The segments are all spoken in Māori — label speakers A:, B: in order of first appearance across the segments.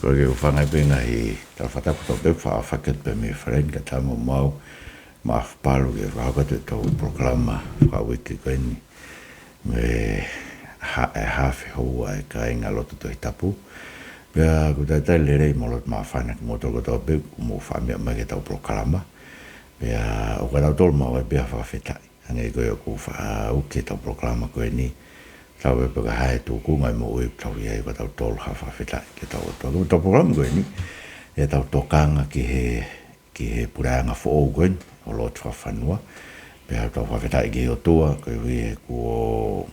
A: Porque o whangai penga i ta whatapu tau pe whaket pe me wharen ka tamo mau ma whapalu ke whakatu tau proklama whawiki koeni me hawhi hoa e ka inga lotu Tohitapu pia kutaitai lerei mo lot ma whanak mo toko tau pe mo whamia mai ke tau proklama pia o ka tau tolu mau e pia whawhetai ange koe o ku whauke tau proklama koeni tau e paka hae tūku ngai mo ui tau iai ka tau tolu hawhawhetai ke tau tau proklama koeni e tau tokanga ki he Pule'anga fo'ou koeni o lot Fakafanua pia tau whawhetai ki o tua koe hui e kuo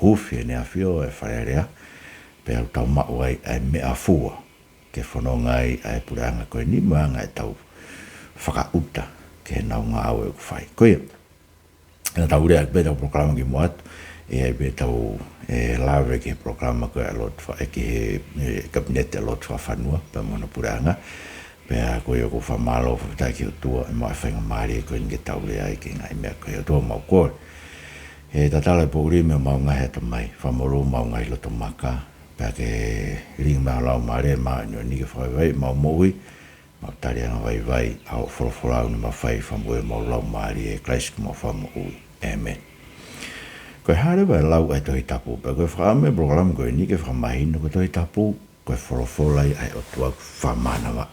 A: hufi e nea whio e wharerea pia tau mau ai mea fua ke whanongai ai Pule'anga koeni moanga e tau whakauta ke nau ngā au e kuwhai koe e tau rea pe tau proklama ki mo atu e ai pe tau lawe ki proklama koe a lot ki he kabinete a lot Fakafanua pe mona Pule'anga pea koe o ku whamalo whawhetai ki o tua e mai whainga maari e koe nge tau rea ai ki ngai mea koe o tua mau koe e tatala e pōuri me mau ngai heta mai whamoro mau ngai loto maka pea ke ringi mea lau maari e maa nio nike whawai mau moui mau tari anga vai au wholofolau ni mau whai whamoe mau lau maari e klaisiki mau whamo ui amen koe hare vai lau ai Tohitapu pea koe whaame program koe nike whamahino koe Tohitapu koe wholofolai ai o tua whamana vai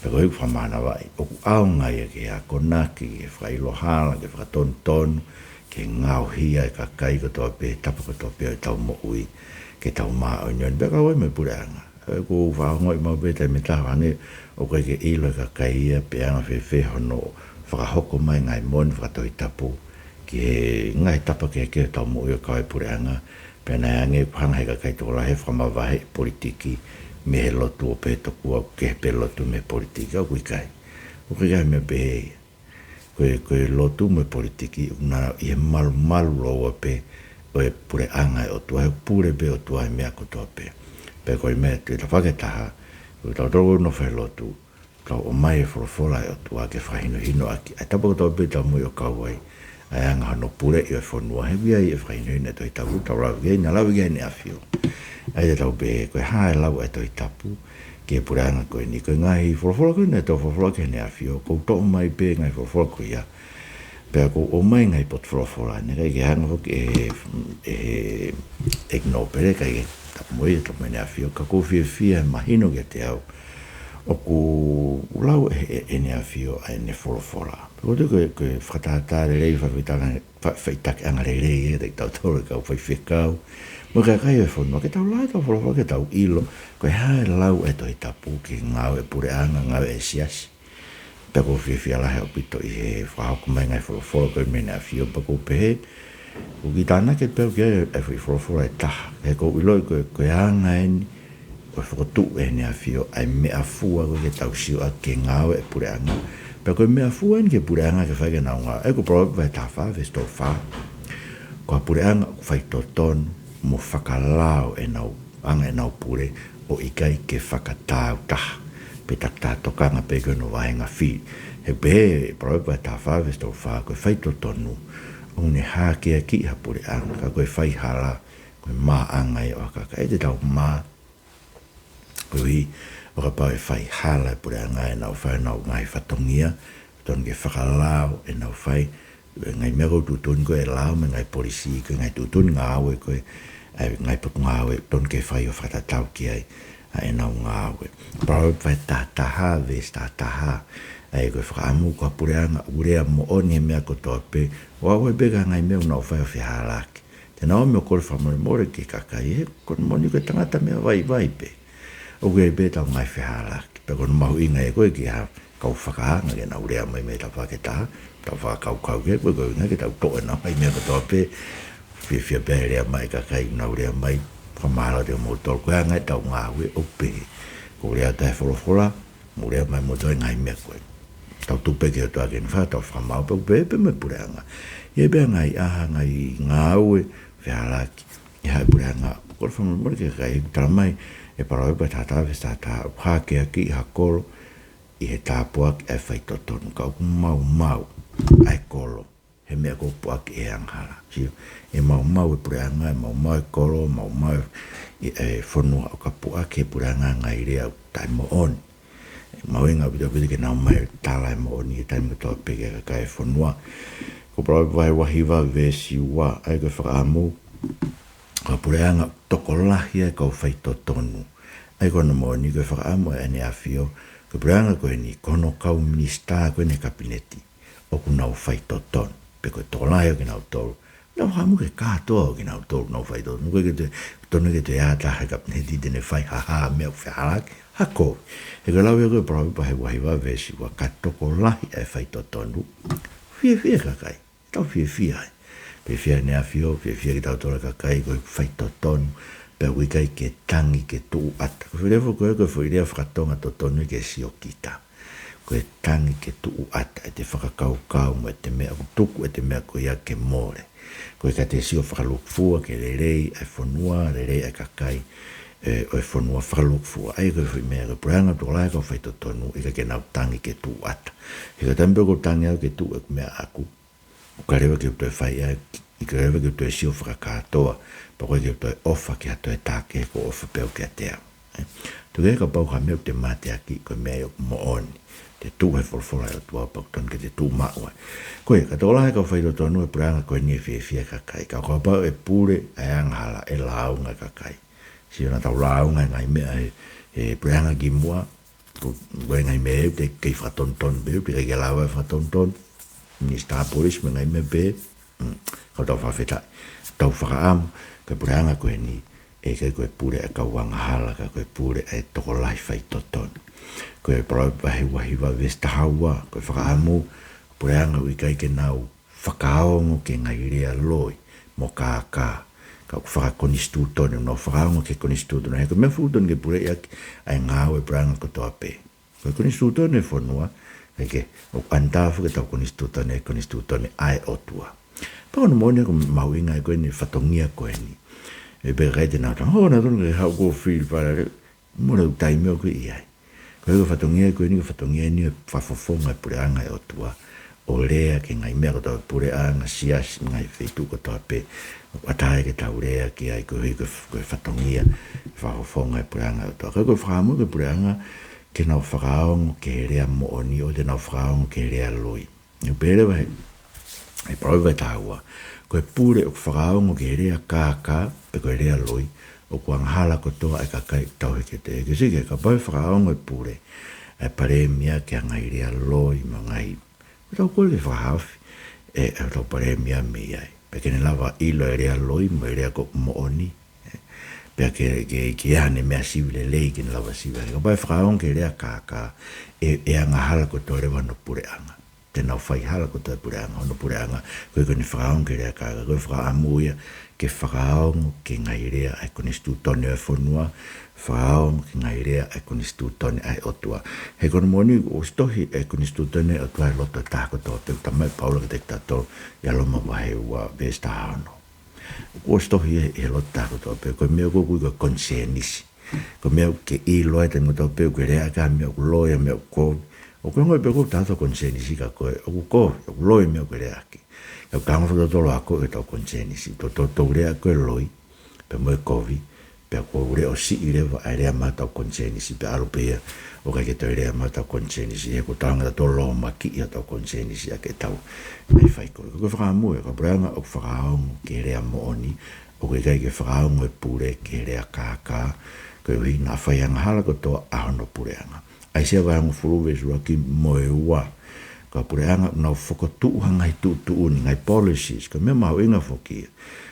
A: pea koe whamana vai o ku au ngai e ke a konaki ke whailohala ke whakatontonu ke ngau hia e kakai ko toa pe tapa ko toa pe o tau mo ui ke tau maa o nyon pea kawai me Pule'anga ko whakangoi mau pe tai me tawane o koe ke ilo e kakai ia pe anga whewhe hono whakahoko mai ngai mon whakatohitapu ki he ngai tapa ke tau mo ui o kawai Pule'anga pe nai ange hanga he kakai tola he whamawahe politiki me he lotu o pe tokua ke he pe lotu me politiki au kui kai o kai me pe hei koe lotu me politiki una i he malu loa pe o e Pule'anga e o tua he pure pe o tua he mea kotoa pe koe mea tu i ta whaketaha koe tau tau no whai lotu tau o mai e wholofola e o tua ke whahino hino aki ai tapa kotoa pe tau mui o kauai ai anga hano pure i o whanua he via i e whahino hino e Tohitapu tau lau gei na lau gei ne awhio ai tau pe koe hae lau e Tohitapu ke Pule'anga koe ni koe ngai wholofola koe ne tau wholofola ke ne awhio kou tau mai pe ngai wholofola koe ia pea kou o mai ngai pot wholofola ne kai ke hanga hoki e gno pere kai ke tapumoe e tapumoe ne awhio ka kou fia mahino ke te au o ku lau e ne awhio ai ne wholofola pea koe whakatata rei whaitake anga rei e tau tau kau whaiwhekau mo kai kai e whanua ke tau lai tau wholofola ke tau ilo koe hae lau e Tohitapu ki ngau e Pule'anga ngau e siasi pea ko whiwhia lahe o pito i he whahoko mai ngai wholofola koe mene a whio pa ko pehe ko ki tāna ke peo kia e wholofola e taha he ko iloi koe anga eni koe whakotu e ne a whio ai mea fua koe ke tau sio a ke ngau e Pule'anga pea koe mea fua eni ke Pule'anga ke whaike nau ngau e ko probe vai taha wha sto wha ko a Pule'anga ko whai totonu mo whakalao e nau anga e nau pure o ikai ke whakatau taha pe takta tokanga pe koe no wahenga whi he pehe proe pa ta whawe sto wha koe whaito tonu o ne hake a ki ha Pule'anga ka koe whai hala koe maa anga e waka ka e te tau maa koe hi o ka pao e whai hala e Pule'anga e nau whai nau ngai whatongia ton ke whakalao e nau whai ngai mea kou tutun koe e lao me ngai polisi koe ngai tutun ngā awe koe ngai potu ngā awe ton ke whai o whatatau ki ai e nau ngā awe parau whai tātaha ves tātaha ai koe whakaamu kua Pule'anga urea mo oni he mea kotoa pe o awe bega ngai mea unau whai o whihalaki te nao mea kore whamore more ke kakai he kono moni koe tangata mea vai pe o koe be tau ngai whihalaki pe kono mahu inga e koe ki ha kau whakaanga ke na urea mai me tau whaketaha tau whakau ke koe koe inga ke tau toa na mai mea kotoa pe whiwhia berea mai kakai na urea mai whamahara te mo tolu koe ngai tau ngā ue o pehe ko rea tae wholofola mo rea mai mo toi ngai mea koe tau tupe ki o toa keni wha tau whamau pe pepe me Pule'anga i e bea ngai aha ngai ngā ue whihalaki i hae Pule'anga kore whamau mori ke kai tala mai e parau pa tātā ves tātā hake aki i hakolo i he tāpuak e whaitotonu ka uku mau ai kolo he mea ko puake e anghala. Sio, e mau e Pule'anga, e mau e kolo, mau e whanua o ka puake e Pule'anga ngai rea tai mo oni. Mau inga pita ke nau mai tala e mo oni e tai mo toa peke ka e whanua. Ko prawe vai wahiwa vesi ua, ai koe whakaamu, ka Pule'anga toko lahi e kau whaito tonu. Ai koe na mo oni koe whakaamu e ane awhio, ko Pule'anga koe ni kono kau minista koe ne kabineti, o ku nau whaito tonu. Pe koe toko lahi o ki nau tolu. Nau hamu ke kātoa o ki nau tolu nau whaito tonu. Koe ke te tonu ke te ātaha kabineti tene whai haha mea whihalaki, hako. E koe lau e koe prawe pahe wahiwa vesi wa ka toko lahi e whaito tonu. Fia kakai, tau fia ai. Pe fia ne awhio, fia ki tau tola kakai koe whaito tonu. Pe wikai ke tangi ke tuu ata. Ko whirefo koe whairea whakatonga to tonu ke sio kita. Koe tangi ke tuu ata e te whakakau mo e te mea kutuku e te mea koe ia ke more. Koe ka te sio whakalukfua ke lerei e whanua, lerei e kakai o e whanua whakalukfua. Ai koe whi mea koe Pule'anga tō lai kau whaito tonu i ka ke nau tangi ke tuu ata. He ka tampe ko tangi au ke tuu e mea aku. O ka rewa ke utoe whai ai, i ka rewa ke utoe sio whakakatoa, pa koe ke utoe ofa ke ato e tāke ko ofa peo ke atea. Tu kei ka pau ka mea te mate aki koe mea yo mo oni. Te tū he wholwhola e o tua pakton ke te tū maua. Koe, ka tōla he ka whaito tonu e Pule'anga koe nie fia kakai. Ka kua pau e pūre e anghala e launga kakai. Sio na tau launga ngai mea e Pule'anga ki mua. Koe ngai mea e te kei whatonton beu, te kei laua e whatonton. Minister Police me ngai mea be. Ka tau whawhetai. Tau whakaamu, ka Pule'anga koe ni e kei koe pūre e kauanga hala, ka koe pūre e toko lai whaito tonu. Koe prawe pahe wahiwa vesta haua, koe whakaamu, Pule'anga ui kai ke nau whakaongo ke ngai rea loi, mo kākā, ka whakakonistu tonu, no whakaongo ke konistu tonu, he koe mea whutonu ke pure iaki, ai ngāo e Pule'anga kotoa pē. Koe konistu tonu e whanua, ke o antāwhu ke tau konistu tonu ai otua. Pākona mōnia ko mauinga e koe ni whatongia koe ni, e pe kai te nātang, na tonu ke hau ko whiri para, mōna u taimeo koe iai. Koe ko whatongia koe ni, ko whatongia ni e whafofonga e Pule'anga e otua, o lea ke ngai mea kotoa Pule'anga siasi ngai wheitu kotoa pe, o atae ke tau lea ki ai koe whatongia, whafofonga e Pule'anga e otua. Koe ko whakamu ke Pule'anga, ke nau whakaongo ke rea mooni, o te nau whakaongo ke rea loi. Ni pere wahe, e prawe vai tāua, koe pūre o whakaongo ke rea kākā, pe koe rea loi, o kua nghala kotoa e kakai tau heke te eke sike, ka pai whakaongo e pūre, e pare mia ke ngai rea loi, ma ngai, tau koe ke whakahawhi, e tau pare mia mi ai, pe kene lava ilo e rea loi, ma e rea ko mooni, pe ke ane mea siwile lei kene lava siwile, ka pai whakaongo ke rea kākā, e angahala kotoa rewa no Pule'anga. Te nau whai hala ko te Pule'anga, ono Pule'anga, koe kone whakaongo ke rea kāka, koe whakaamuia ke whakaongo ke ngai rea ai kone stu tone e whanua, whakaongo ke ngai rea ai kone stu tone ai otua. He kone moni o stohi ai kone stu tone e otua e loto tāko tō teu tamai paula ke te tato ia loma wahe ua vesta hano. O stohi e loto tāko tō peu, koe mea kukui ka konsenisi, koe mea ke i loa te ngotau peu, koe rea ka mea ku loia mea ku kou, o koe ngoi peko tātou konsenisi ka koe, o ku koe, o ku loi mea koe rea ki. Kau kāngo whakatolo a koe tau konsenisi, tō rea koe loi, pe moe kovi, pe koe rea o si i rewa ai rea mā tau konsenisi, pe arupea, o kai ke tau rea mā tau konsenisi, he ko tāngata tō loa maki ia tau konsenisi, a ke tau mai whai koe. Koe whakamue, ka Pule'anga o whakaongo ke rea mooni, o koe kai ke whakaongo e pūre ke rea kākā, koe hui nā whaianga hala ko tō ahono Pule'anga. Ai sea wahango furuwe sura ki moe ua, ka Pule'anga nau whakatuuhanga i tūtuuni, ngai policies, ka mea mau inga whokia.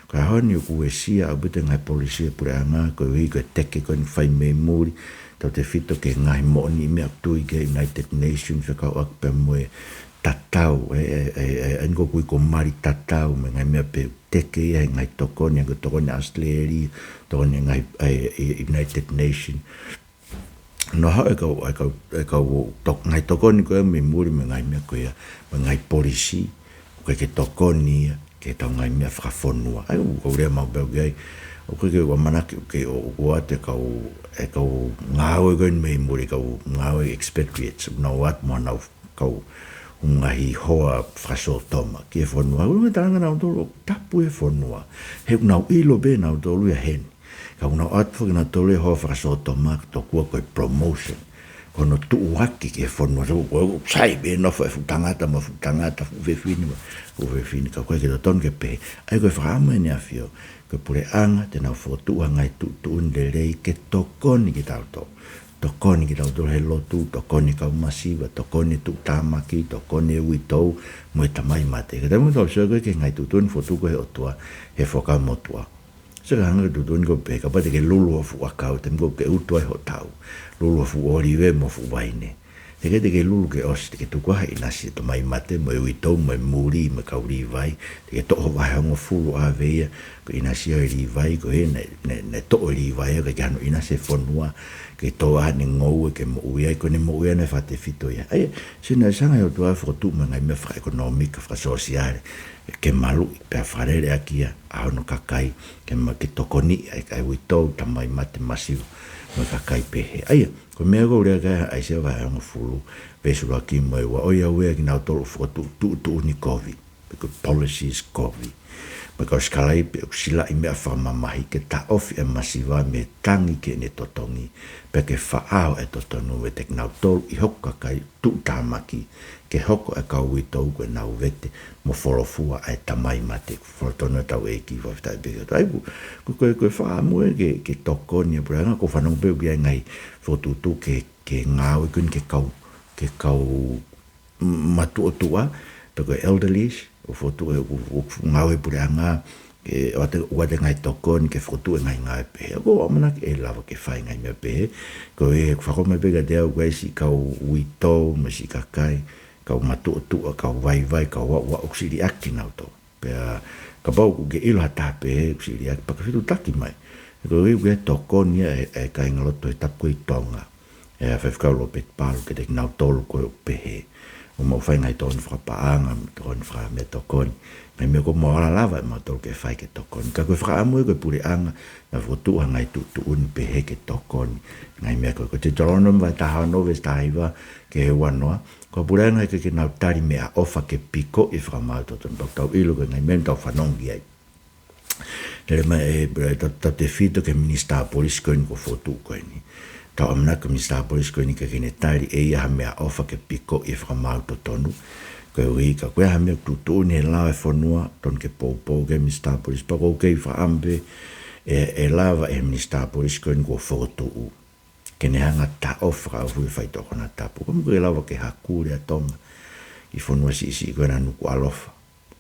A: Ka honi o kue sia au bete ngai policies Pule'anga, koe hui koe teke koe ni whai mei muri, tau te whito ke ngai mooni mea tui ke United Nations, whakau akpe moe tatau, anko kui ko mari tatau, me ngai mea pe teke ia, ngai tokoni, anko tokoni Australia, tokoni ngai United Nations. No hau e kau ngai tokoni koe me muri me ngai mea koe me ngai polisi koe ke tokoni ke tau ngai mea whakafonua ai kau rea mau beo gai o koe ke wamanaki ke o kua te kau ngāo e koe me muri kau ngāo e expatriates no wat mo nau kau ungahi hoa frasotoma ki e fonua unga tanga na tolu tapu e fonua he una ilo be na tolu ya hen ka una atfo na tolu hoa frasotoma to ko promotion kono tu waki ke fonua so ko sai be no fa futangata fini ka ko ke ton ke pe ai ko frama ni afio ko Pule'anga te na fotu ngai tu ndele ke tokoni ki tauto tokoni ki tauto he lotu tokoni ka masiva tokoni tu tamaki tokoni wito mo tamai mate ke mo to so ke ngai tu fotu ko he otua he foka motua so hanga tu ko pe ka pa te ke lulu fu akau te ko ke utua ho tau lulu fu olive mo fu waine te ke lulu ke os te ke tu ko hai nasi to mai mate mo wito mo muri mo ka uri vai te ke to ho vai ngo fulu ave ko inasi ri vai ko ne to ri vai ke jano inasi fonua ke to a ni ngou ke mo uia ko ni mo uia ne fate fito ya ai sina sanga yo to afro tu manga me fra economic fra social ke malu pe farere akia a no kakai ke ma ke tokoni ai wito tamai mate masivo no kakai pe ai ko me go le ga ai se va no fulu pesu aki mo wa oia we ki na to foto tu ni covid because policies covid because kalai pe sila I me afama mahi ke ta ofi e masiva me tangi ke ne totongi pe ke faao e totonu e tek nau tolu I hoka kai tu tamaki ke hoko e kau witou ko nau vete mo forofua e tamai mate forotonu e tau e ki waftai bega taibu ko faa mue ke tokoni e Pule'anga ko whanong peu kia ngai fotutu ke ngau kun ke kau matu o tua pe ko elderlies o fotu e ngau e Pule'anga ke wate ngai tokon ke fotu e ngai pe ko amana ke lava ke fai ngai me pe ko e whako me pega dea ue si kau wito me si kakai kau matu tu kau vai kau wa oksiri aki nau to pe ka bau ke ilo hata pe oksiri aki pa ka fitu taki mai ko e tokon ia e kai ngaloto e tapu I tonga e a fefkau lo pet palo ke tek nau tolu ko pe o mo fai ngai ton fra paanga ton fra me tokon me ko mo ala lava mo tol ke fai ke tokon ka ko fra mo ko Pule'anga na fotu ngai tu un pe he ke tokon ngai me ko te trono va ta no ve sta iva ke wanoa ko Pule'anga ke na tari me a ofa ke piko I fra ma to ton tau ilo ke ngai men tau fanongi ai le mai ta te fito ke minista police ko ko fotu ko ni tau amna ko minista police ko ni ke ne tari e ya me a ofa ke piko I fra ma to tonu ko ka ko ha me tu ne la fonua ton ke po ke minista police pa ko ke fa ambe e lava e minista police ko ko fotu ke ne hanga ta ofra fu fai to kona tapu ko me lava ke hakuri atoma I fonua si ko na nu ko alofa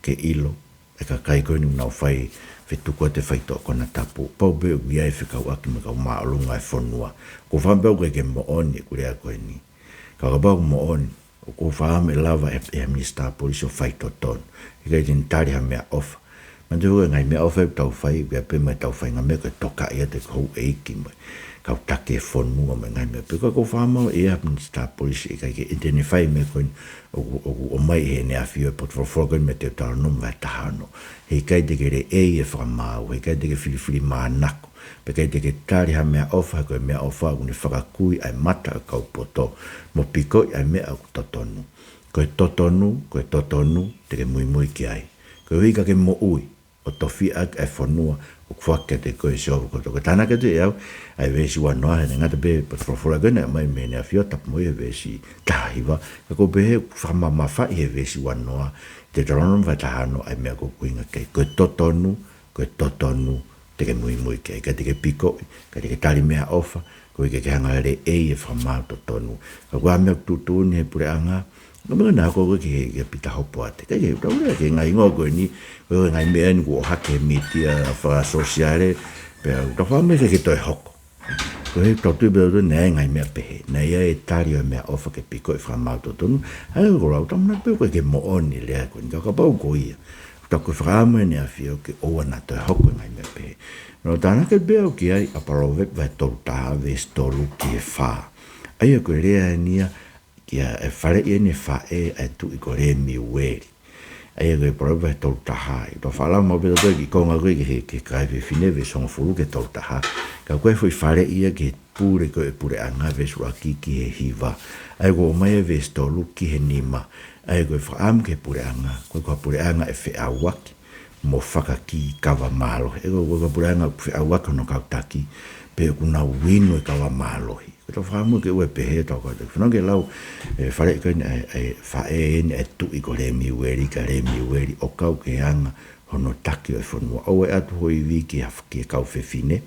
A: ke ilo e ka kai ko ni na fai fetu ko te fai to kona tapu pa be ia e fika wa ki me ka ma lunga e fonua ko fa be ke mo oni ku rea ko ni ka ba mo oni ko fa me lava e minista police o fai to ton e ka din tari ha me off man do ngai me off e tau fai be pe me tau fai ngame ko toka ia te ko e ki me ka take fonua me ngai me pe ko fa mo e minista police e ka ke identify me ko o mai he ne afio pot for forgan me te tal no va tahano he kai de ke e fra ma o he kai de ke fili ma nako pe kai de ke tari ha me ofa ko me ofa un whakakui ai mata ka poto mo piko ai me au totonu ko totonu te ke mui ki ai ko hika ke mo ui o tofi ak e fonua o kwake te ko so ko to tana ke te au ai ve si wan no ha ngata be pot for forgan mai me ne afio tap mo e ve si taiva ko be fa ma fa e ve si wan no te trono va tahano ai me ko kuinga ke ko totonu te ke mui ke te ke piko ke te tali mea ofa ko ke hanga le e fra ma totonu ko me tu ni Pule'anga no me na ko ke pita hopo ate ke to ke ngai ngo ni ko ngai me en ko hake media fa sociale pe to fa me ke to hoko ko he to tu be ne ngai me pe na ia e tali me ofa ke piko fra ma totonu ai ko ra to na pe ko ke mo oni le ko ka ba ko ia to ko fra me ne afio ke o na to hoko ngai me pe no tana ke be o ki ai a parove va to ta ve stolu ki fa ai ko le nia kia e fare I ne fa e tu I ko re mi weri ai ko prova to ta hai to fala mo be to ki ko nga ko ke kai ve fine ve son fulu ke to ta ha ka ko foi fare I ke pure ko e Pule'anga vesu aki ki he hiva. Ai ko mai e ves tolu ki he nima. Ai ko e whaam ke Pule'anga. Ko Pule'anga e whiawaki. Mo whakaki kawa malo. E ko Pule'anga whiawaki no kautaki. Pe kuna winu e kawa malohi. Ko whaamu ke ue pehe tau kau. Whanau ke lau whare i koe whae ene e tui ko le miweri ka le miweri o kau ke anga hono taki o e whanua. O e atu hoi wiki hafki e kau whewhine.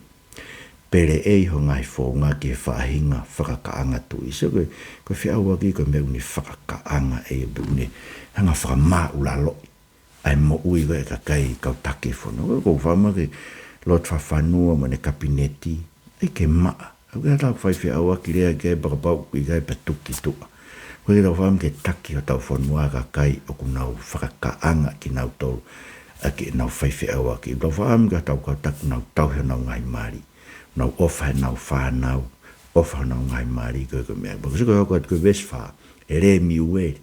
A: Pere ei ho ngai whonga ki e whaahinga whakakaanga tui. So koe whiawaki koe me uni whakakaanga e uni hanga whakamā ulalo. Ai mo ui koe kakai kau taki e whanua. Ko whaama ke lot Fakafanua mo ne kapineti. Ai ke maa. Au kea tau whai whiawaki rea ke bakapau i kai patuki tua. Koe ke tau whaam ke taki o tau whanua kakai o kunau whakakaanga ki nau tolu. Aki nau whai whiawaki. Tau whaam ke tau kau taki nau tauhia nau ngai mari. Nau ofa nau whanau. Ofa nau ngai mari koe koe mea. Bako siko hoko at koe veswha. E re mi ueri.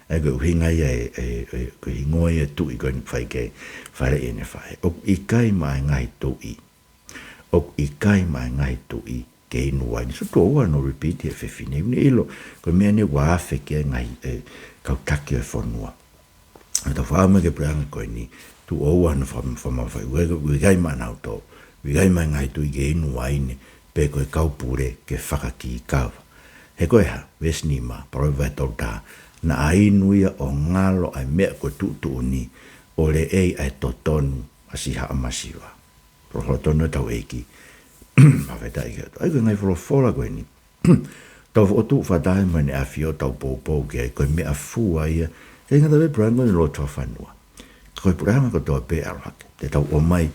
A: Ai koe uhingai koe hingoi e tui koe ni whai kei. Whare ene whai. O ikai mai ngai tui. O ikai mai ngai tui. Ke inua ni. So tō ua no repeat e whewhine. Uni ilo. Koe mea ne wāwhe ke ngai kautaki e whanua. Tau whaama ke Pule'anga koe ni. Tu oua no whamawhai. Wigai mai nau tō. Wigai mai ngai tui ke inua ine. Pe koe kaupure ke whakaki i kawa. He koe ha. Ves ni ma. Paroi vai tau tā. Na ainuia o ngalo ai mea koe tutu ni. O le ei ai totonu. Asi haa masiwa. Prohotonu e tau eiki. Mawheta i kato. Ai koe ngai wholofola koe ni. Tau whotu whatahe mane a fio tau pōpō ke ai koe mea fua ia. Kei ngata we Pule'anga ni lo Fakafanua. Koe Pule'anga ko toa pe arohake. Te tau o mai.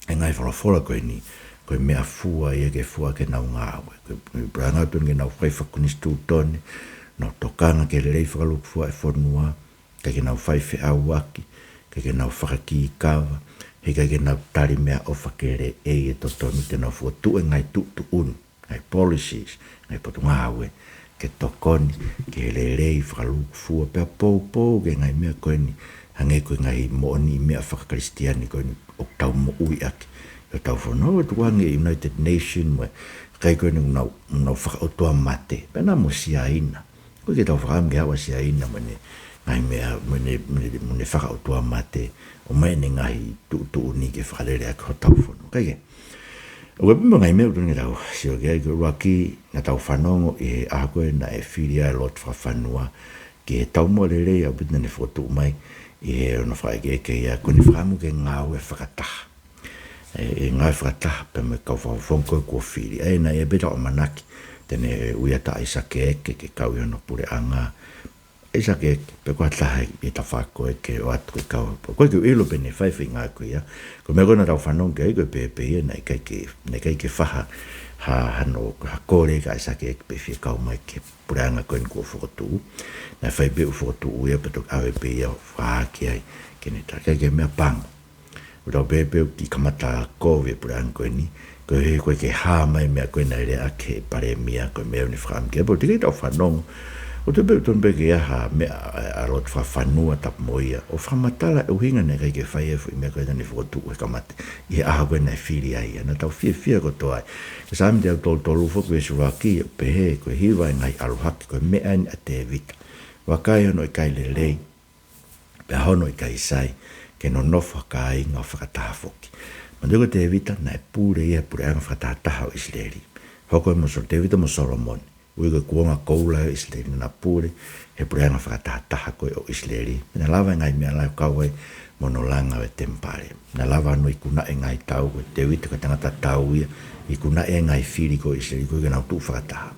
A: E ngai wholofola koe ni. Koe mea fua ia ke fua ke nau ngāwe. Koe Pule'anga tuni ke nau whai whakunistu tone. Nau tokanga ke le rei whakalupu fua e whanua. Ke nau whai whiawaki. Ke nau whakaki i kawa. He ke nau tari mea ofa ke re e totonu te nau fua tu e ngai tu unu. Ngai policies. Ngai potu ngāwe. Ke tokoni. Ke le rei whakalupu fua. Pea pōpō ke ngai mea koe ni. Hange koe ngai mooni mea whakakristiani koe ni. O tau mo ui aki. O tau whanau e tuange United Nation. Kai koe ni unau whakaotoa mate. Pea nā mo siaina. Koe ke tau whakaam ke hawa siaina mene. Ngai mea mene whakaotoa mate. O mai ne ngai tu ni ke whakalere aki ho tau whanau. Kai ke. O pima ngai mea utungi tau. Sio ke ai waki na tau whanongo i he aha koe na e whiria e lot Fakafanua. Ke he tau mo le rei au bitna ne whotu mai. I he ono whaike ke ia. Ko ni whakamu ke ngau e whakataha. E ngau e whakataha pe me kau whawhonko e kua whiri. E na e beta o manaki. Tene uiata i sake eke ke kau i ono Pule'anga. E sake eke. Pe kua taha i ta whako eke o atu ke kau. Koe ke ilo pe ne whaiwhi ngā koe ia. Ko mea kona tau whanong ke eko pe ia na kai ke whaha. Hano kore ka i sake eke pe whia kau mai ke Pule'anga koe ni kua whakotu. Na whai pe u whakotu ia pe tok awe pe ia whaaki ai. Kene ta kai ke mea pango. Utau pe u ki kamata kowe Pule'anga koe ni. Koe ke hā mai mea koe nai rea ke pare mia koe mea ni whakam ke. Po tiki tau whanong. O te peu ton peke aha mea a lot Fakafanua tap moia. O whamatala e uhinga ne kai ke whai e fui mea koe tani whakotu e kamate. I aha koe nai whiri ai. Na tau whia ko toa ai. Ke sami te au tolu whaku e suraki pe he koe hiwa ngai aluhaki koe mea ni a te vita. Wakai hono i kai le lei. Pe hono i kai sai. Ke no nofa kai ngā whakataha whoki. Mandeko te vita na e pūre ia Pule'anga whakataha o Israeli. Hoko e moso te vita mo Solomon. Ui koe kuonga koula o Israeli na pūre. He Pule'anga whakataha koe o Israeli. Na lava ngai mea lai kawai monolanga o tempare. Na lava no i kuna e ngai tau koe te vita ka tangata tau ia. I kuna e ngai whiri koe Israeli koe nau tu whakataha.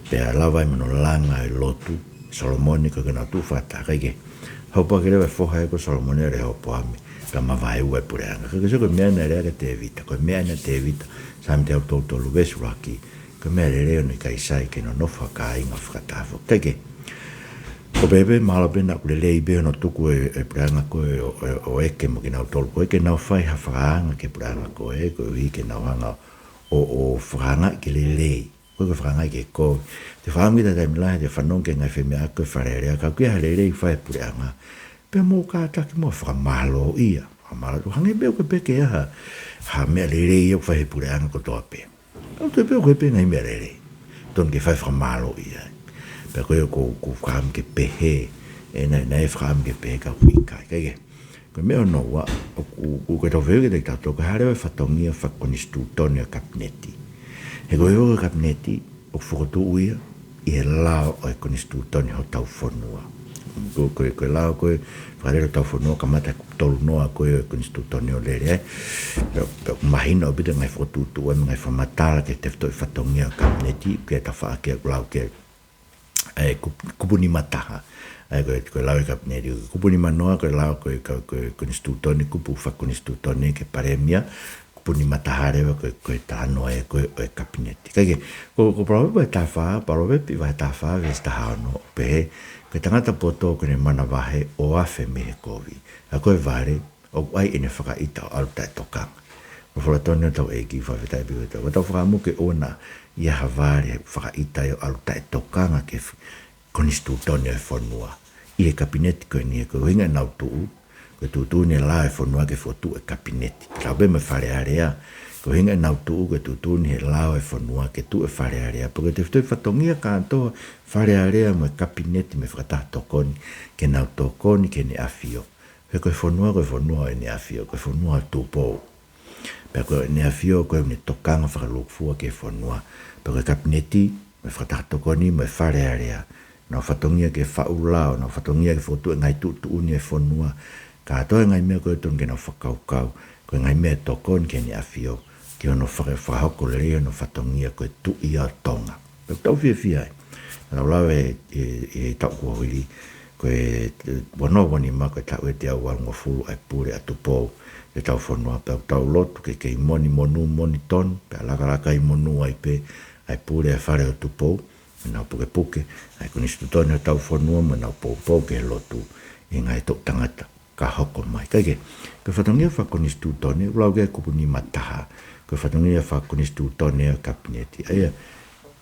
A: Pea lava i monolanga e lotu. Solomoni koe nau tu whakataha. Kaike. Haupa kere wai whoha e ko Solomoni re hopo ame. Ka mawai ua Pule'anga. Ka kese koe mea na rea ka te vita. Koe mea na te vita. Sami te au tolu vesu raki. Koe mea le reo ni kai sai ke no nofa ka inga whakatawho. Teike. Ko bebe malape na kule lei be no tuku e Pule'anga koe o eke mo ki nau tolu. Koe ke nau whai ha whakaanga ke Pule'anga koe. Koe ui ke nau hanga o whakaanga ke le lei. Koe ke whakaanga ke koe. Te whaamita taimilai te whanong ke ngai whemea koe wharerea. Ka kia le lei whai Pule'anga. Pea mō kātaki mō whakamalo ia. Whakamalo tu hangi beo ke peke aha. ha mea lere ia whahe Pule'anga ko toa pe. Au te peo koe pe ngai mea lere. Ton ke whai whamalo ia. Pea koe ko wham ke pehe, e nei wham ke pehe ka huikai. Kage, koe mea no wa, ku koe tau wheweke te tato, koe harewa whatongia whakonistu toni a kabineti. He koe hoko kabineti, o whakotu uia, i he lao o e konistu toni ho tau whanua. Koe lao koe, whakarero tau whanua, ka mata tolu noa koe o e konistu toni o lere, mahina o bida ngai whakotutu, e ngai whamatala ke te whato i whatongia o kabineti, ke ta whaake a lao ke kupuni mataha. Koe lau e kabineti, kupuni manoa, koe lau koe konistu toni, kupu whakonistu toni ke paremia, kupuni mataharewa koe tānoa e koe o e kabineti. Kage, ko parawepa e tāwha, parawepi wa e tāwha, ves tahano, pehe, koe tangata poto koe ne mana wahe o afe mehe kovi. A koe vare, o ai ene whakaita o aluta e tokanga. Ko whalatoni o tau eki whawhetai biwa tau. Watau whakamuke ona ia havare whakaita o aluta e tokanga ke konistu toni o e whanua. I e kabineti koe ni e koe hinga nau tuu, koe tutu ni la e whanua ke whotu e kabineti. Kau be me whare area, koe hinga nau tuu, koe tutu ni la e whanua ke tu e whare area. Poko te whtoi whatongia kātoa whare area mo e kabineti me whakataha tokoni, ke nau tokoni ke ni awhio. Koe whanua e ni awhio, koe whanua tūpou. Pea koe ni awhio koe ni tokanga whakalukfua ke whanua. Poko e kabineti me whakataha tokoni mo e whare area. Nau whatongia ke whaulao, nau whatongia ke whotu e ngai tutu uni e whanua. Kātoa ngai mea koe tonu ke nau whakaukau, koe ngai mea tokon ke ni awhio, ke ono whahoko lere ono whatongia koe tu i a tonga. Pea tau fia ai. Nau lau e tau kua huri, koe wano wani ma koe tau e te au walunga furu ai pure atu pou, e tau whanua. Pea tau lotu ke kei moni moni ton, pea lakalaka i monu ai pe, ai pure e whare o tu pou, nau puke, ai konistu toni o tau whanua, ma nau pou ke lotu, i ngai tok tangata, ka hoko mai. Kage, koe whatongia whakonistu toni, ulau ke kupuni mataha, koe whatongia whakonistu toni o kabineti. Aia,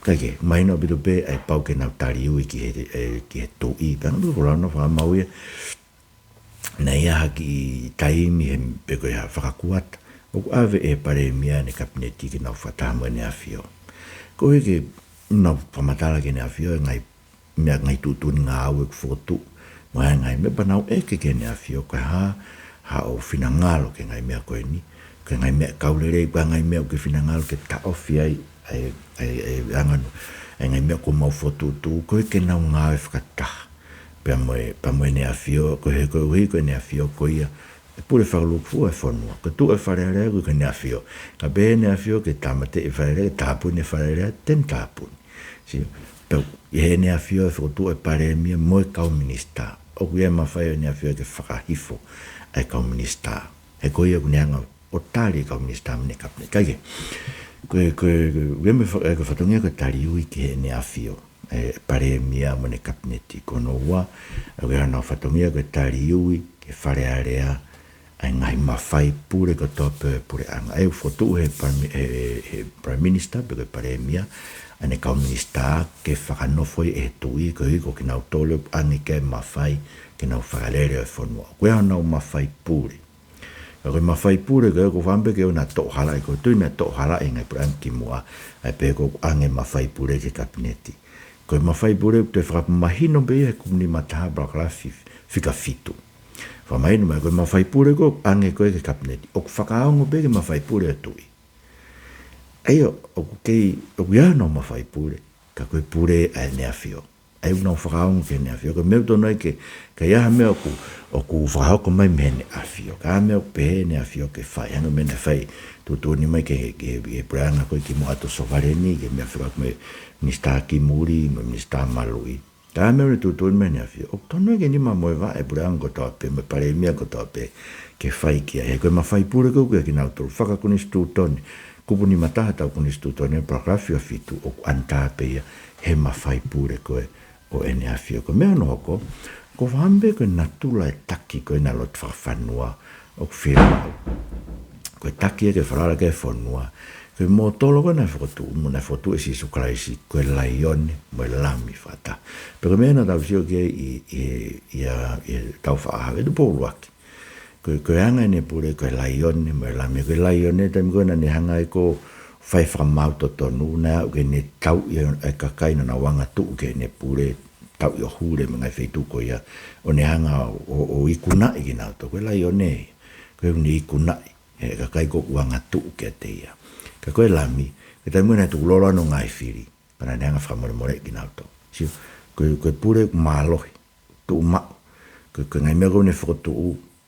A: kage, mai no bido be, ai pau ke nau tari ui ki he tō i, pēnā bido korana whakamau ia, nei aha ki taimi he peko ia whakakuata, o ave e pare mia ne kabineti ki nau whatamu e ne awhio. Koe ke, nau whamatala ke ne awhio, ngai tūtuni ngā au e kufotu, ngai me panau eke ke ne awhio, koe ha o whina ngalo ke ngai mea koe ni, ke ngai mea kaulere, koe ngai mea o ke whina ngalo ke taofi ai anganu, ngai mea ko mau fotutu, koe ke nau ngā e whakataha, pea moe ne awhio, koe he koe ui koe ne awhio koe ia, e pure whakalukfu e whanua, ko tu e wharearea koe ne awhio, ka be ne awhio ke tamate e wharearea, tāpuni e wharearea, ten tāpuni. Si, peu, i he ne awhio e whakotu e paremia moe kau minista, o kuia mawhai o ne awhio ke whakahifo ai kau minista. He koe ia kuneanga o tari kau minista mene kapne. Kage, koe me whatongia koe tari ui ki he ne awhio, e paremia mene kapneti kono ua, koe hana whatongia koe tari ui ke wharearea, ai ngai mawhai pure ko toa Pule'anga. Ai whotu he Prime Minister, pe koe paremia, ane kau minista ke whakanofoi e tui, ko hiko ki nau tole angi ke mawhai, ke nau whakalere o whanua. Koe hana o mawhai pure. Koe mawhai pure, koe whambe ke o na tohala, koe tui na tohala e ngai Pule'anga ki mua, ai pe ko ange mawhai pure ke kabineti. Koe mawhai pure, te whakamahino be e kumni mataha brakala fika fitu. Whamahino mai, koe mawhai pure ko ange koe ke kabineti. O ku whakaongo be ke mawhai pure e tui. Aio, o ku ia no mawhai pure, ka koe pure e ne awhio. Ai unau whakaongo ke ne awhio. Koe meu tonoi ke iaha mea o ku whakahoko mai me ne awhio. Ka mea o pehe ne awhio ke whai. Anga me ne whai, tutuni mai ke Pule'anga koe ki mo ato sovareni, ke mea whika me minista ki muri, me minista malui. Ka mea o tutuni mai ne awhio. O tonoi ke nima moe wa e Pule'anga ko toa pe, me pare mea ko toa pe, ke whai kia. He koe mawhai pure ko kia ki nau tolu. Whakakunistu toni. Kupuni mataha tau kunistu toni paragrafi a fitu o antāpeia he mawhai pure koe o ene awhio. Ko mea no hoko, ko whambe koe natula e taki koe na lot Fakafanua o whirau. Koe taki e ke wharara ke whanua. Koe mō tolo koe na whakotu, mo na whakotu e sisu karaisi, koe laione, mo e lami whata. Pero mea na tau sio ke i tau whaahawe, tu pōluaki. ko anga ne pure ko laione me la me ko laione te mo na ni hanga ko fai whamau to tonu na o ke ne tau i e kakaina na wanga tu ke ne pure tau i o hure me ngai whaitu ko ia o ne hanga o ikuna i kina to ko laione ko ni ikuna e kakai ko wanga tu ke te ia ka ko lami ke te mo na tu lola no ngai whiri pana ne hanga whamore more kina to si ko pure malohi tu ma ko ngai me ko ne whakotu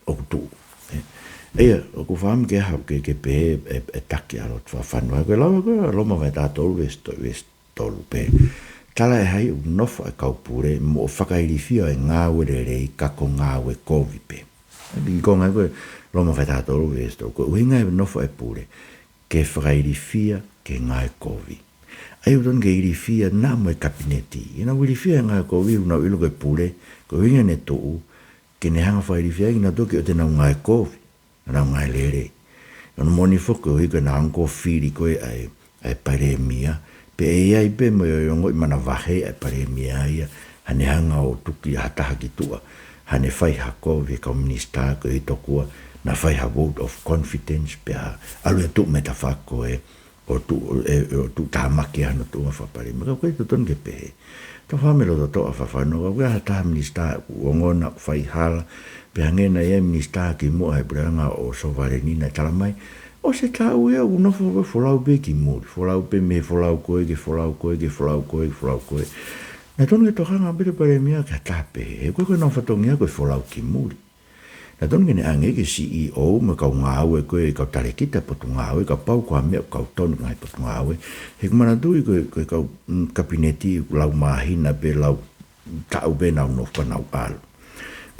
A: o tu Eia, o ku whaam ke hau ke pe e taki aro tua whanua. Koe lau koe loma vai tātou tolu pe. Tala e hai nofo e kaupure mo whakairi fia e ngāwe rei kako ngāwe kovi pe. I konga koe loma vai tātou tolu. Koe uhinga e nofo e pure ke whakairi fia ke ngāe kovi. Ai uton ke iri fia nā mo e kabineti. Ina wiri fia e ngāe kovi una ilo koe pure. Koe uhinga ne tou ke ne hanga whairi fia ina toki o te nau ngāe kovi. Nā ngai lere. Ono moni whoko hika nā anko whiri koe ai paremia. Pe e ai pe mo yongo i mana wahe ai paremia ia. Hane hanga o tuki hataha ki tua. Hane whai hako vi komunista ko i tokua. Na whai ha vote of confidence pe a alu e tu meta whako o tu tāmaki hana tu ma whaparemia. Ka koe tuton ke pehe. Ta whamelo to toa whawhanua. Ka hataha minista uongona whai hala. Pe hangena e minista ki mua he Pule'anga o sovereignina talamai o se tau e u nofo ko folau pe ki muri folau pe me folau koe ke folau koe ke folau koe ke folau koe na tonu ke tohanga pere paremia ka tape e koe koe nau whatongia koe folau ki muri na tonu ke ne ange ke CEO me kau ngāwe koe kau tarekita potu ngāwe kau pau kua mea kau tonu ngai potu ngāwe he kumana tui koe kau kabineti lau mahina pe lau tau pe nau nofo nau alu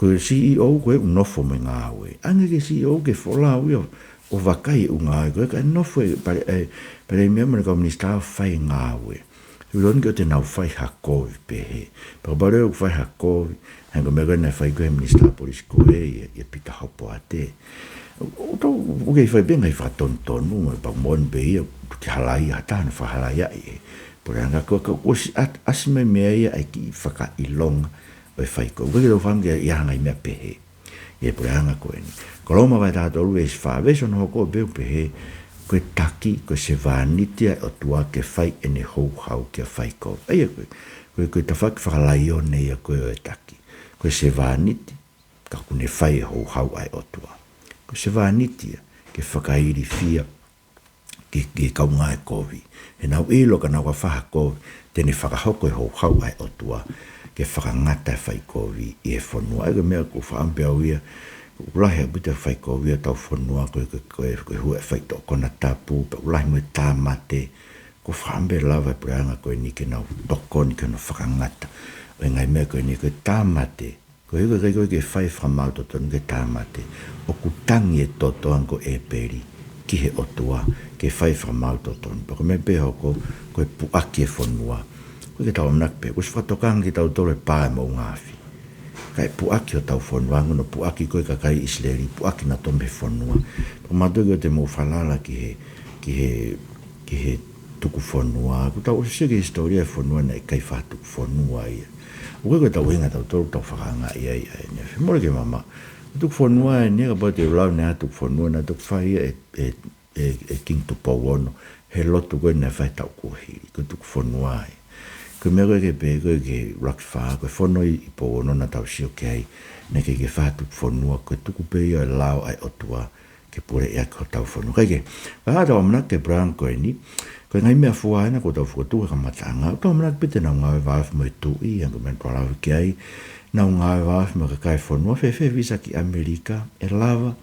A: ko CEO ko un nofo me ngawe ange ke CEO ke fola o vakai u ngawe ko ka nofo pare me me ko minista fai ngawe ron ke te nau fai hako pe pa bare u fai hako hanga me na fai ko minista polis ko e pita hopo ate o to o ke fai ben ai fa ton no pa mon be ki halai ata na fa halai e Pule'anga ko asme me ai ki faka ilong o fai ko ko fam ke ia ngai me pehe e Pule'anga ko ni ko loma vai tātou e fa ve so no ko be pehe ko taki ko se vaniti o tua ke fai ene ho hau ke fai ko ai ko ta fak fa la io ne ko e taki ko se vaniti ka ku ne fai ho hau ai o tua ko se vaniti ke whakairi fia ke kaunga e kovi e nau ilo ka nau ka whaha kovi tene whakahoko e ho hau ai o tua ke whakangata whai kovi i e whanua. Ega mea ko whaampe au ia, ulahi a buta whai kovi a tau whanua, koe hua e whai tō kona tapu, pa ulahi mo e tāmate, ko whaampe lawa e Pule'anga koe ni ke nau toko ni ke no whakangata. O ngai mea koe ni koe tāmate, koe hua koe ke whai whamau to tonu ke tāmate, o kutangi e totoan ko e peri, ki he otua, ke whai whamau to tonu. Pa koe me peho koe puaki e whanua, ke tau amnak pe ko whatokanga ki tau tole pae mo ngafi kai puaki o tau whanua no puaki koe kakai isleri puaki na tombe whanua ko matuki o te mo whalala ki he tuku whanua ko tau sege historia e whanua na kai whatuku whanua ia o koe tau hinga tau tolu tau whakanga ia more ke mama tuku whanua e nega pa te ulau nea tuku whanua na tuku whai e king tupo wono he lotu koe na whai tau kuhiri ko tuku whanua ia ko me ko ke pe ko ke rock fa ko fono I po no na tau sio ke ne ke fa tu fono ko tu ku pe ia lao ai otua ke pure ia ko tau fono ke a do mna ke branco ni ko ngai me fua na ko tau fu tu ka matanga to mna pe te na nga va mo tu I ngo men para ke ai na nga va mo ka kai fono fe visa ki America e lava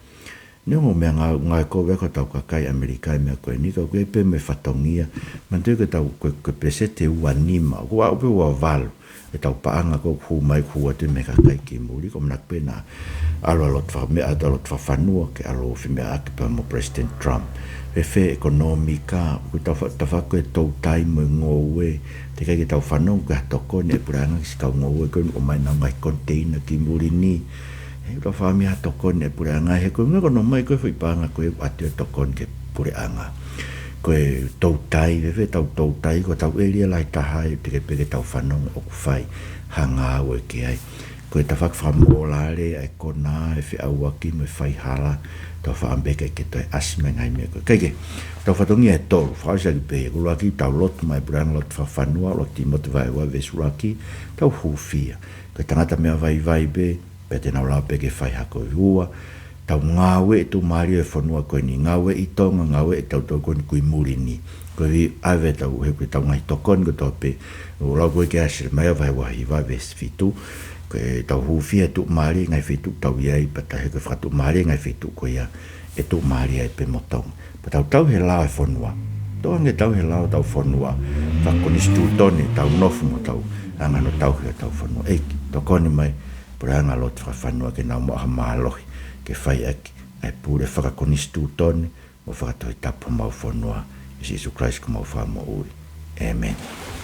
A: Nengo mea ngā koe ko tau kakai Amerikai mea koe ni, ka koe pe me whatongia, man tui ka tau koe pese te ua nima, ko au pe ua walu, e tau paanga ko hu mai hua te me kakai ki muri, ko mnak pe na alo alot whanua ke alo fi mea ake pa mo President Trump, fe ekonomika, ko tau whako e tau tai mo ngō ue, te kai ki tau whanau, ko hatoko ne Pule'anga ki si kau ngō ue, ko o mai na ngai container ki muri ni, Ito whaami ha tokon e Pule'anga he koe ngako no mai koe whaipanga koe atu e tokon ke Pule'anga. Koe tautai, wewe tautai, ko tau eria lai taha e te peke tau whanong o kuwhai hanga au e ke ai. Ko ta Fakafanua le ai kona e fe au aki me fai hala ta fa ambeke ke to asme ngai me ko kege ta fa tongi e to fa ja li pe ko laki ta lot mai brand lot Fakafanua lot ti mot vai wa vesulaki ta hu fia ko tangata me vai be pe te na la pe ke fai hako hua ta ngawe tu mari e fonua ko ni ngawe i tonga ngawe e tau ko ni kui murini ko vi ave ta he ko ta ngai tokon ko to pe o la ko ke asir mai vai wa i va ves fitu ko ta hu fia tu mari ngai fitu ta ia i pa ta he ko fa tu mari ngai fitu ko ia e tu mari e pe motong pa tau he la e fonua to nge tau he la tau fonua fa ko ni stu toni tau nofu mo tau anga no tau he tau fonua e to koni mai Pule'anga lot Fakafanua ke na mo hamalohi ke fai aki ai pule whakakonistu tone o whakatohitapu mau whanua Jesu Christ ko mau wha mo ui. Amen.